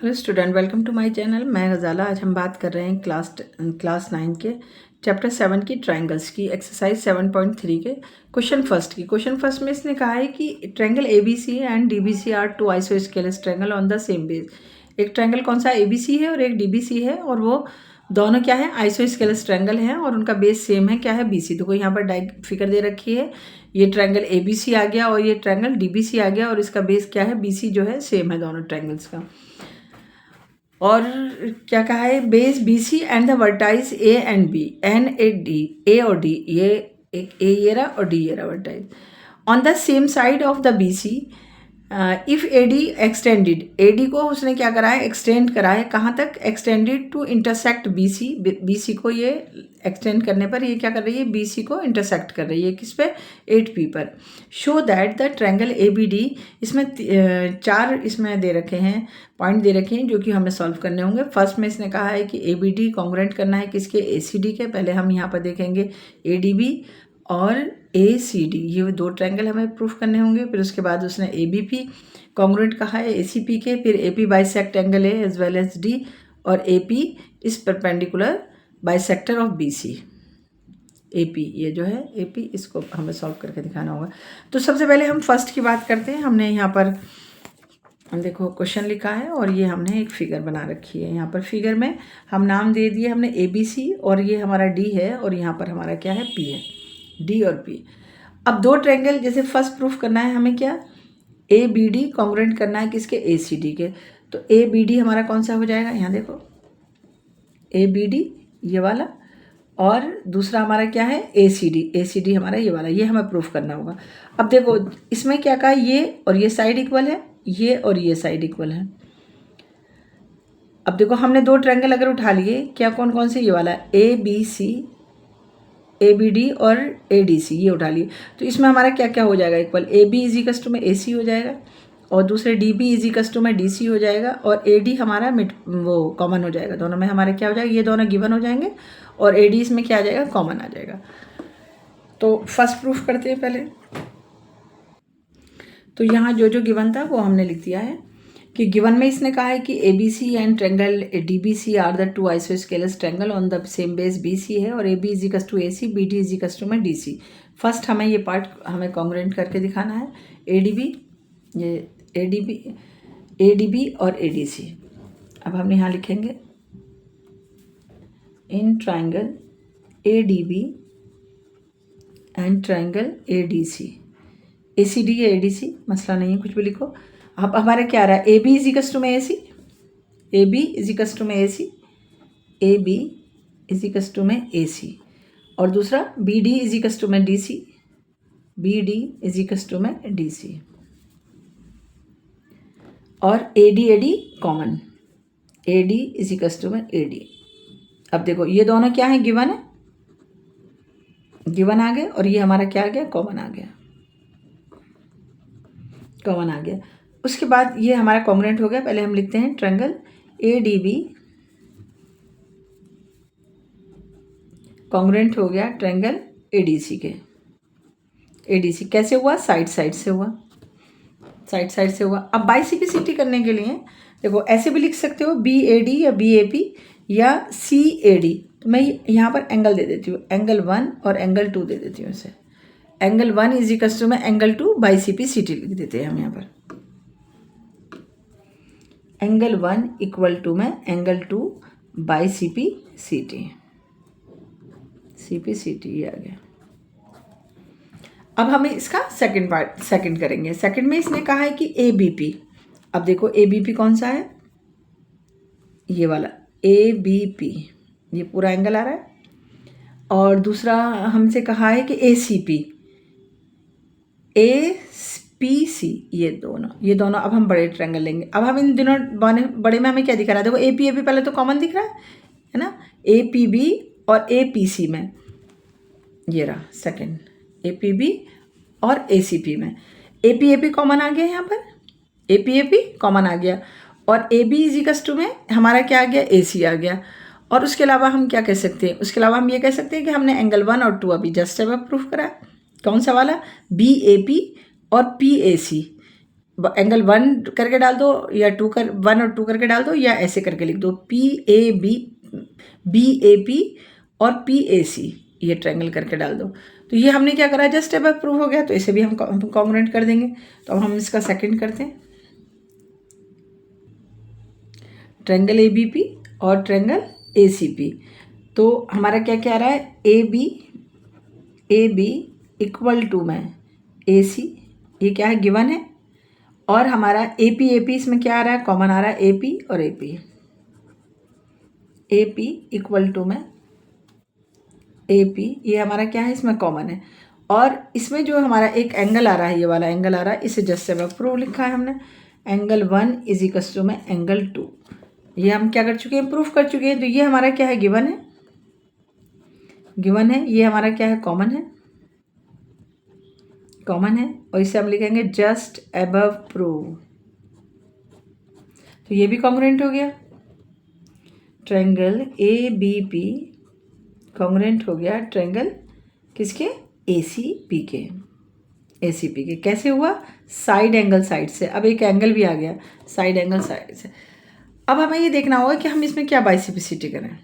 Hello student, welcome to my channel. मैं गज़ाला। आज हम बात कर रहे हैं क्लास 9 के चैप्टर 7 की ट्रायंगल्स की एक्सरसाइज 7.3 के क्वेश्चन फर्स्ट में इसने कहा है कि triangle ABC and DBC are two isosceles triangle on the same base. एक ट्रायंगल कौन सा ABC है और एक DBC है, और वो दोनों क्या है, आइसोस्केलस ट्रायंगल हैं और उनका बेस सेम है, क्या है, BC। देखो यहाँ पर फिगर दे रखी है, ये ट्रायंगल ABC आ गया और ये ट्रायंगल DBC आ गया, और इसका बेस क्या है, BC जो है, सेम है दोनों ट्रायंगल्स का। और क्या कहा है, base BC and the vertices A and B and A और D, ये एक A ये रहा और D ये रहा vertices on the same side of the BC if AD extended. AD को उसने क्या करा है, एक्सटेंड करा है, कहाँ तक, एक्सटेंडेड टू इंटरसेक्ट BC को ये एक्सटेंड करने पर ये क्या कर रही है, BC को इंटरसेक्ट कर रही है, किस पे, 8P पर। Show that the triangle ABD, इसमें चार इसमें दे रखे हैं, पॉइंट दे रखे हैं जो कि हमें सॉल्व करने होंगे। फर्स्ट में इसने कहा है कि ABD कॉन्ग्रुएंट करना है किसके, ACD के। पहले हम यहाँ पर देखेंगे ADB और ACD, ये दो ट्रायंगल हमें प्रूफ करने होंगे। फिर उसके बाद उसने ABP कॉन्ग्रुएंट कहा है ACP के, फिर AP bisect angle A as well as D, और AP is perpendicular bisector of BC। AP ये जो है AP, इसको हमें सॉल्व करके दिखाना होगा। तो सबसे पहले हम फर्स्ट की बात करते हैं। हमने यहाँ पर देखो क्वेश्चन लिखा है और ये हमने एक फिगर बना रखी है। यहाँ पर फिगर में हम नाम दे दिए हमने ABC, और ये हमारा D है, और यहाँ पर हमारा क्या है, P है, D और P। अब दो ट्रायंगल, जैसे फर्स्ट प्रूफ करना है हमें क्या, ABD कॉन्ग्रुएंट करना है किसके, ACD के। तो ABD हमारा कौन सा हो जाएगा, यहाँ देखो ABD ये वाला, और दूसरा हमारा क्या है, ACD हमारा ये वाला, ये हमें प्रूफ करना होगा। अब देखो इसमें क्या कहा, ये और ये साइड इक्वल है, ये और ये साइड इक्वल है। अब देखो हमने दो ट्रायंगल अगर उठा लिए, क्या कौन कौन से, ये वाला ABC, ABD और ADC, ये उठा लिए, तो इसमें हमारा क्या क्या हो जाएगा, इक्वल AB इजिकल्स टू में AC हो जाएगा, और दूसरे DB इजिकल्स टू में DC हो जाएगा, और AD हमारा वो कॉमन हो जाएगा। दोनों में हमारे क्या हो जाएगा, ये दोनों गिवन हो जाएंगे, और AD इसमें क्या आ जाएगा, कॉमन आ जाएगा। तो फर्स्ट प्रूफ करते हैं पहले। तो यहाँ जो जो गिवन था वो हमने लिख दिया है कि गिवन में इसने कहा है कि ABC and triangle DBC are the two isosceles triangle on the same base BC है, और AB equals to AC, BD equals to में DC। फर्स्ट हमें ये पार्ट हमें कॉन्ग्रुएंट करके दिखाना है, ADB और ADC। अब हम यहाँ लिखेंगे in triangle ADB and triangle ADC, ACD या ADC मसला नहीं है, कुछ भी लिखो। अब हमारे क्या आ रहा है, AB इजिकल्स टू में AC, AB इजिकल्स टू में AC, AB इजिकल्स टू में AC, और दूसरा BD इजिकल्स टू में DC, BD इजिकल्स टू में DC, और AD common, AD equals to में AD। अब देखो ये दोनों क्या है, गिवन है, गिवन आ गए, और ये हमारा क्या आ गया, कॉमन आ गया, कॉमन आ गया। उसके बाद ये हमारा कॉन्ग्रुएंट हो गया। पहले हम लिखते हैं ट्रायंगल ADB कॉन्ग्रुएंट हो गया ट्रायंगल ADC के। ADC कैसे हुआ, साइड साइड से हुआ, साइड साइड से हुआ। अब बाइसिपिसिटी करने के लिए देखो ऐसे भी लिख सकते हो, BAD या BAP या CAD। तो मैं यहाँ पर एंगल दे देती हूँ, एंगल 1 और एंगल 2 दे देती हूँ इसे। एंगल 1 इजिकल्स टू में एंगल 2 बाई CPCT लिख देते हैं हम यहाँ पर। एंगल 1 इक्वल टू में एंगल 2 बाई CPCT, ये आ गया। अब हमें इसका सेकंड करेंगे। सेकंड में इसने कहा है कि ABP। अब देखो ABP कौन सा है, ये वाला ABP, ये पूरा एंगल आ रहा है। और दूसरा हमसे कहा है कि APC, ये दोनों। अब हम बड़े ट्रायंगल लेंगे। अब हम इन दिनों बड़े में हमें क्या दिखा रहा है, देखो AP पहले तो कॉमन दिख रहा है ना, APB और APC में, ये रहा सेकंड, APB और ACP में AP कॉमन आ गया, यहाँ पर AP कॉमन आ गया, और AB इजिकल्स टू में हमारा क्या आ गया, AC आ गया। और उसके अलावा हम क्या कह सकते हैं, उसके अलावा हम ये कह सकते हैं कि हमने एंगल 1 और 2 अभी जस्ट अब प्रूफ करा है। कौन सा वाला, BAP और PAC, एंगल 1 करके डाल दो या 1 और 2 करके डाल दो, या ऐसे करके लिख दो PAB, BAP और PAC, ये ट्रायंगल करके डाल दो। तो ये हमने क्या करा, जस्ट अब प्रूव हो गया, तो इसे भी हम कॉन्ग्रुएंट कर देंगे। तो अब हम इसका सेकंड करते हैं, ट्रायंगल ABP और ट्रायंगल ACP। तो हमारा क्या क्या आ रहा है, AB इक्वल टू में AC, ये क्या है, गिवन है। और हमारा AP इसमें क्या आ रहा है, कॉमन आ रहा है, AP और AP इक्वल टू में AP, ये हमारा क्या है, इसमें कॉमन है। और इसमें जो हमारा एक एंगल आ रहा है, ये वाला एंगल आ रहा है, इसे जस्ट से प्रूव लिखा है हमने, एंगल 1 इज इक्वल टू में एंगल 2। ये हम क्या कर चुके हैं, प्रूफ कर चुके हैं। तो ये हमारा क्या है, गिवन है, ये हमारा क्या है, कॉमन है। और इसे हम लिखेंगे जस्ट अबव प्रूव। तो ये भी कॉन्ग्रुएंट हो गया, ट्रायंगल ABP कॉन्ग्रुएंट हो गया ट्रायंगल किसके, ACP के। कैसे हुआ, साइड एंगल साइड से। अब एक एंगल भी आ गया साइड एंगल साइड से। अब हमें ये देखना होगा कि हम इसमें क्या बाइसिपिसिटी करें।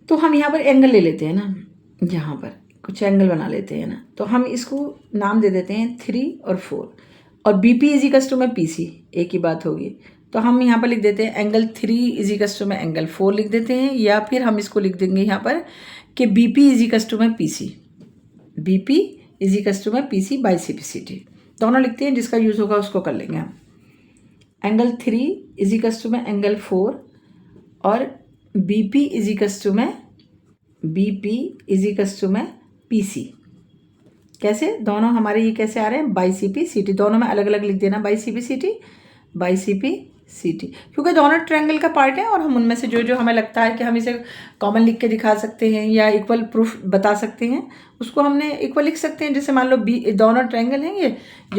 तो हम यहाँ पर एंगल ले लेते हैं ना, यहाँ पर कुछ एंगल बना लेते हैं ना। तो हम इसको नाम दे देते हैं 3 और 4, और BP इज इक्वल टू में PC, एक ही बात होगी। तो हम यहाँ पर लिख देते हैं एंगल 3 इज इक्वल टू में एंगल 4 लिख देते हैं, या फिर हम इसको लिख देंगे यहाँ पर कि BP इज इक्वल टू में PC, BP is equal to में PC बाइसिपिसिटी, दोनों लिखते हैं, जिसका यूज़ होगा उसको कर लेंगे हम। एंगल 3 इज इक्वल टू में एंगल 4 और BP इज इक्वल टू में PC। कैसे, दोनों हमारे ये कैसे आ रहे हैं, बाइसिपिसिटी, दोनों में अलग अलग लिख देना, बाइसिपिसिटी, क्योंकि दोनों ट्रायंगल का पार्ट है। और हम उनमें से जो जो हमें लगता है कि हम इसे कॉमन लिख के दिखा सकते हैं या इक्वल प्रूफ बता सकते हैं, उसको हमने इक्वल लिख सकते हैं। जैसे मान लो दोनों ट्रायंगल हैं, ये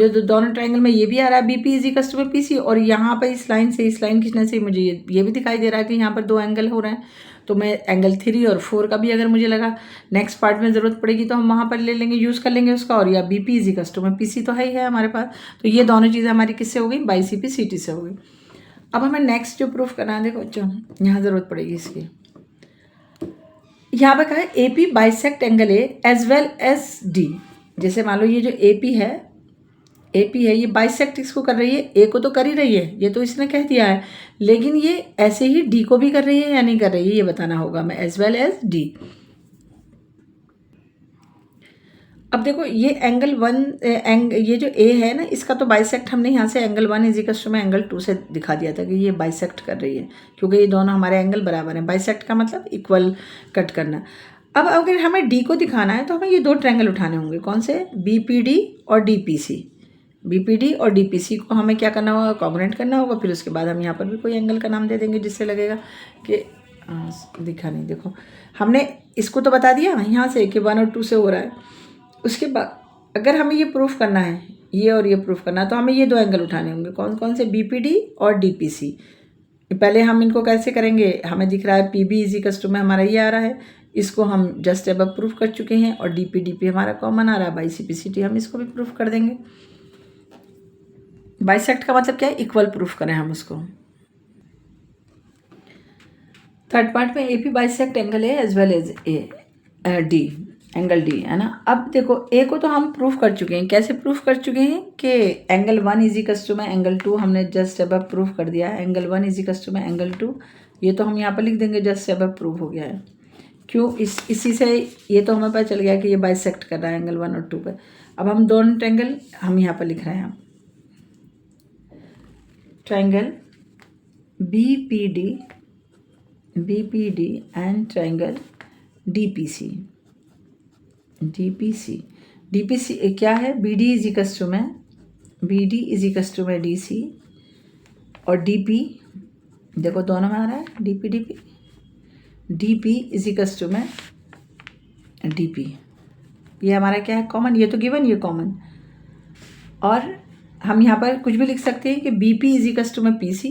जो दोनों ट्रायंगल में ये भी आ रहा है BP इज इक्वल टू में PC, और यहाँ पर इस लाइन खींचने से मुझे ये भी दिखाई दे रहा है कि यहाँ पर 2 एंगल हो रहे हैं। तो मैं एंगल 3 और 4 का भी अगर मुझे लगा नेक्स्ट पार्ट में ज़रूरत पड़ेगी तो हम वहाँ पर ले लेंगे, यूज़ कर लेंगे उसका। और या BP इज इक्वल टू में PC तो है ही है हमारे पास। तो ये दोनों चीज़ें हमारी किससे हो गई, बाइसिपिसिटी से हो गई। अब हमें नेक्स्ट जो प्रूफ करना है, देखो जो यहाँ ज़रूरत पड़ेगी इसकी, यहाँ पे कहा है AP bisect angle A as well as D। जैसे मान लो ये जो AP है, ये बाइसेक्ट इसको कर रही है, A को तो कर ही रही है, ये तो इसने कह दिया है, लेकिन ये ऐसे ही D को भी कर रही है या नहीं कर रही है, ये बताना होगा हमें, एज वेल एज D। अब देखो ये एंगल 1 ये जो A है ना, इसका तो बाइसेक्ट हमने यहाँ से एंगल 1 इज इक्वल टू में एंगल 2 से दिखा दिया था कि ये बाइसेक्ट कर रही है, क्योंकि ये दोनों हमारे एंगल बराबर हैं। बाइसेक्ट का मतलब इक्वल कट करना। अब अगर हमें D को दिखाना है तो हमें ये 2 ट्रायंगल उठाने होंगे, कौन से, BPD और DPC। BPD और DPC को हमें क्या करना होगा, कॉन्ग्रुएंट करना होगा। फिर उसके बाद हम यहाँ पर भी कोई एंगल का नाम दे देंगे जिससे लगेगा कि दिखा नहीं। देखो हमने इसको तो बता दिया यहाँ से कि 1 और 2 से हो रहा है। उसके बाद अगर हमें ये प्रूफ करना है, ये और ये प्रूफ करना है, तो हमें ये 2 एंगल उठाने होंगे, कौन कौन से, BPD और DPC। पहले हम इनको कैसे करेंगे, हमें दिख रहा है PB इज इक्वल टू में हमारा ये आ रहा है, इसको हम जस्ट अब प्रूफ कर चुके हैं। और DP हमारा कॉमन आ रहा है, बाइसिपिसिटी हम इसको भी प्रूफ कर देंगे। बाइसेक्ट का मतलब क्या है, इक्वल प्रूफ करें हम उसको। थर्ड पार्ट में AP bisect angle A as well as D, angle D है ना। अब देखो A को तो हम प्रूफ कर चुके हैं, कैसे प्रूफ कर चुके हैं कि एंगल 1 इज इक्वल टू में एंगल 2 हमने जस्ट अब प्रूफ कर दिया है, एंगल 1 इज इक्वल टू में एंगल 2, ये तो हम यहाँ पर लिख देंगे जस्ट अब प्रूफ हो गया है। क्यों, इसी से ये तो हमें पता चल गया कि ये बाइसेक्ट कर रहा है एंगल 1 और 2 पर। अब हम दोनों ट्रायंगल हम यहाँ पर लिख रहे हैं, triangle BPD and triangle DPC क्या है, BD इज इक्वल टू में DC, और DP देखो दोनों में आ रहा है, DP इज इक्वल टू में DP। ये हमारा क्या है, कॉमन, ये तो गिवन, ये कॉमन। और हम यहाँ पर कुछ भी लिख सकते हैं कि BP इज इक्वल टू में PC,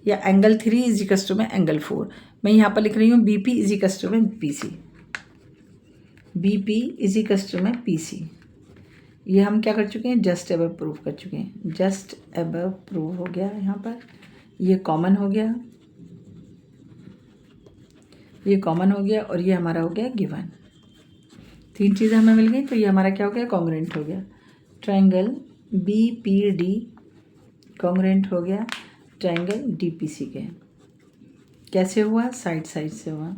या एंगल 3 इज इक्वल टू में एंगल 4। मैं यहाँ पर लिख रही हूँ BP इज इक्वल टू में PC, BP is equal to में PC। ये हम क्या कर चुके हैं, जस्ट अबव प्रूव कर चुके हैं, जस्ट अबव प्रूव हो गया यहाँ पर, ये कॉमन हो गया, ये कॉमन हो गया और ये हमारा हो गया गिवन। 3 चीज़ें हमें मिल गई, तो ये हमारा क्या हो गया, कॉन्ग्रुएंट हो गया। ट्रायंगल BPD कॉन्ग्रुएंट हो गया ट्रायंगल DPC के। कैसे हुआ, साइड साइड से हुआ।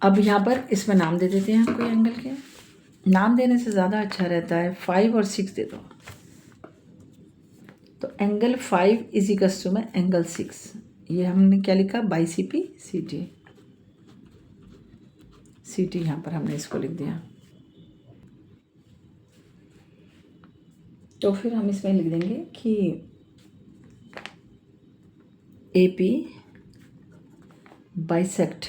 अब यहाँ पर इसमें नाम दे देते हैं हम कोई एंगल के, नाम देने से ज़्यादा अच्छा रहता है। 5 और 6 दे दो, तो एंगल 5 इज इक्वल्स टू में एंगल 6, ये हमने क्या लिखा, बाई CP CT, CT यहाँ पर हमने इसको लिख दिया। तो फिर हम इसमें लिख देंगे कि AP बाइसेक्ट।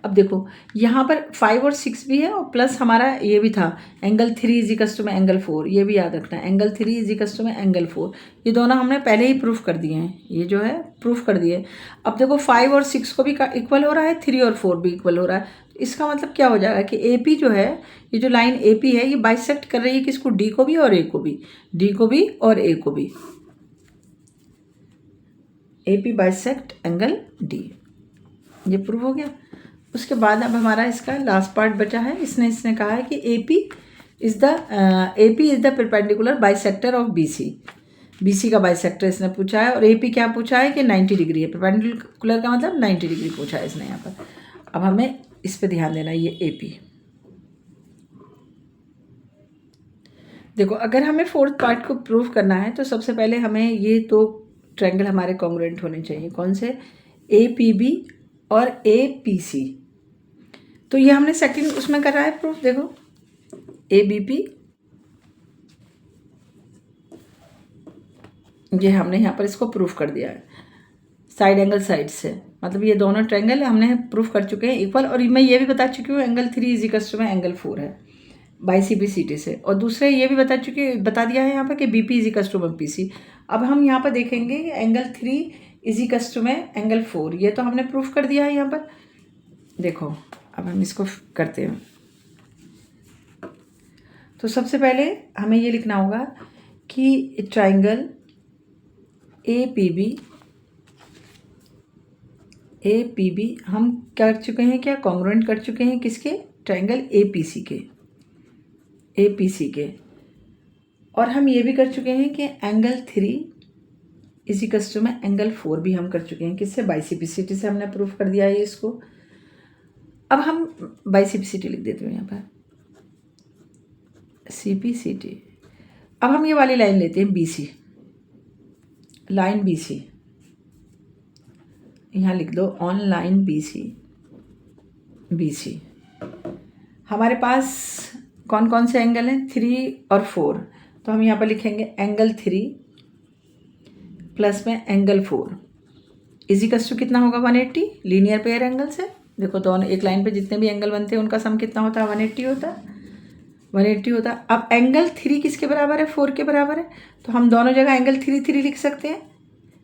अब देखो यहाँ पर 5 और 6 भी है और प्लस हमारा ये भी था एंगल 3 इज इक्वल्स टू में एंगल 4, ये भी याद रखना है, एंगल 3 इज इक्वल्स टू में एंगल 4, ये दोनों हमने पहले ही प्रूफ कर दिए हैं, ये जो है प्रूफ कर दिए। अब देखो 5 और 6 को भी इक्वल हो रहा है, 3 और 4 भी इक्वल हो रहा है, तो इसका मतलब क्या हो जाएगा कि AP जो है, ये जो लाइन AP है, ये बाइसेक्ट कर रही है किसको, D को भी और A को भी, D को भी और A को भी। AP बाइसेक्ट एंगल D, ये प्रूव हो गया। उसके बाद अब हमारा इसका लास्ट पार्ट बचा है, इसने कहा है कि AP is the perpendicular bisector of BC का बाइसेक्टर इसने पूछा है, और AP क्या पूछा है कि 90 डिग्री है, परपेंडिकुलर का मतलब 90 डिग्री पूछा है इसने यहाँ पर। अब हमें इस पे ध्यान देना, ये AP। देखो अगर हमें फोर्थ पार्ट को प्रूव करना है तो सबसे पहले हमें ये तो ट्रायंगल हमारे कॉन्ग्रुएंट होने चाहिए, कौन से, APB और APC। तो ये हमने सेकंड उसमें कर रहा है प्रूफ, देखो ABP, ये हमने यहाँ पर इसको प्रूफ कर दिया है साइड एंगल साइड से, मतलब ये दोनों ट्रायंगल हमने प्रूफ कर चुके हैं इक्वल। और मैं ये भी बता चुकी हूँ एंगल 3 इज इक्वल्स टू में एंगल 4 है बाई CP CT से, और दूसरे ये भी बता दिया है यहाँ पर कि BP इज इक्वल्स टू में PC। अब हम यहाँ पर देखेंगे एंगल 3 इज इक्वल्स टू में एंगल 4, ये तो हमने प्रूफ कर दिया है यहाँ पर। देखो अब हम इसको करते हैं, तो सबसे पहले हमें ये लिखना होगा कि ट्रायंगल APB हम क्या कर चुके हैं, क्या कॉन्ग्रुएंट कर चुके हैं किसके, ट्रायंगल APC के। और हम ये भी कर चुके हैं कि एंगल 3 इज इक्वल्स टू में एंगल 4 भी हम कर चुके हैं, किससे, बाई CP CT से हमने प्रूफ कर दिया है इसको। अब हम बाई CP CT लिख देते हैं यहाँ पर, CP CT। अब हम ये वाली लाइन लेते हैं BC, लाइन BC, यहाँ लिख दो ऑन लाइन BC। हमारे पास कौन कौन से एंगल हैं, 3 और 4, तो हम यहाँ पर लिखेंगे एंगल 3 प्लस में एंगल 4 इज इक्वल्स टू कितना होगा, 180, लीनियर पेयर एंगल से। देखो दोनों एक लाइन पे जितने भी एंगल बनते हैं उनका सम कितना होता है, 180 होता है, 180 होता है। अब एंगल 3 किसके बराबर है, 4 के बराबर है, तो हम दोनों जगह एंगल 3 लिख सकते हैं।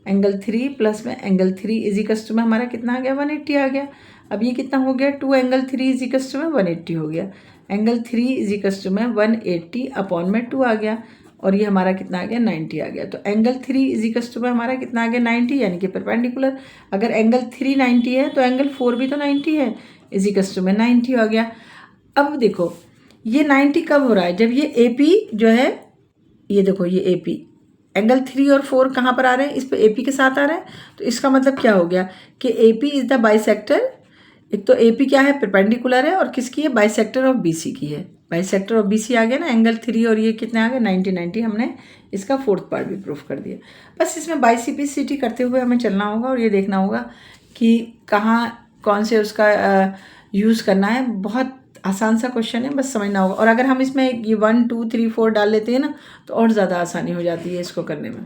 एंगल 3 प्लस में एंगल 3 इज इक्वल्स टू में हमारा कितना आ गया, 180 आ गया। अब ये कितना हो गया, 2 एंगल 3 इज इक्वल्स टू में 180 हो गया। एंगल 3 इज इक्वल्स टू में 180 अपॉन में 2 आ गया, और ये हमारा कितना आ गया, 90 आ गया। तो एंगल 3 इज इक्वल्स टू में हमारा कितना आ गया, 90, यानी कि परपेंडिकुलर। अगर एंगल 3 90 है तो एंगल 4 भी तो 90 है, इज इक्वल्स टू में 90 आ गया। अब देखो ये 90 कब हो रहा है, जब ये AP जो है, ये देखो ये AP, एंगल 3 और 4 कहाँ पर आ रहे हैं, इस पर AP के साथ आ रहे हैं। तो इसका मतलब क्या हो गया कि AP इज द बाइसेक्टर, एक तो AP क्या है, परपेंडिकुलर है, और किसकी है, बाइसेक्टर ऑफ BC की है। बाइसेक्टर ऑफ BC आ गया ना, एंगल 3 और ये कितने आ गए, 90। हमने इसका फोर्थ पार्ट भी प्रूफ कर दिया। बस इसमें बाई CP CT करते हुए हमें चलना होगा और ये देखना होगा कि कहाँ कौन से उसका यूज़ करना है। बहुत आसान सा क्वेश्चन है, बस समझना होगा। और अगर हम इसमें ये 1 2 3 4 डाल लेते हैं ना, तो और ज़्यादा आसानी हो जाती है इसको करने में।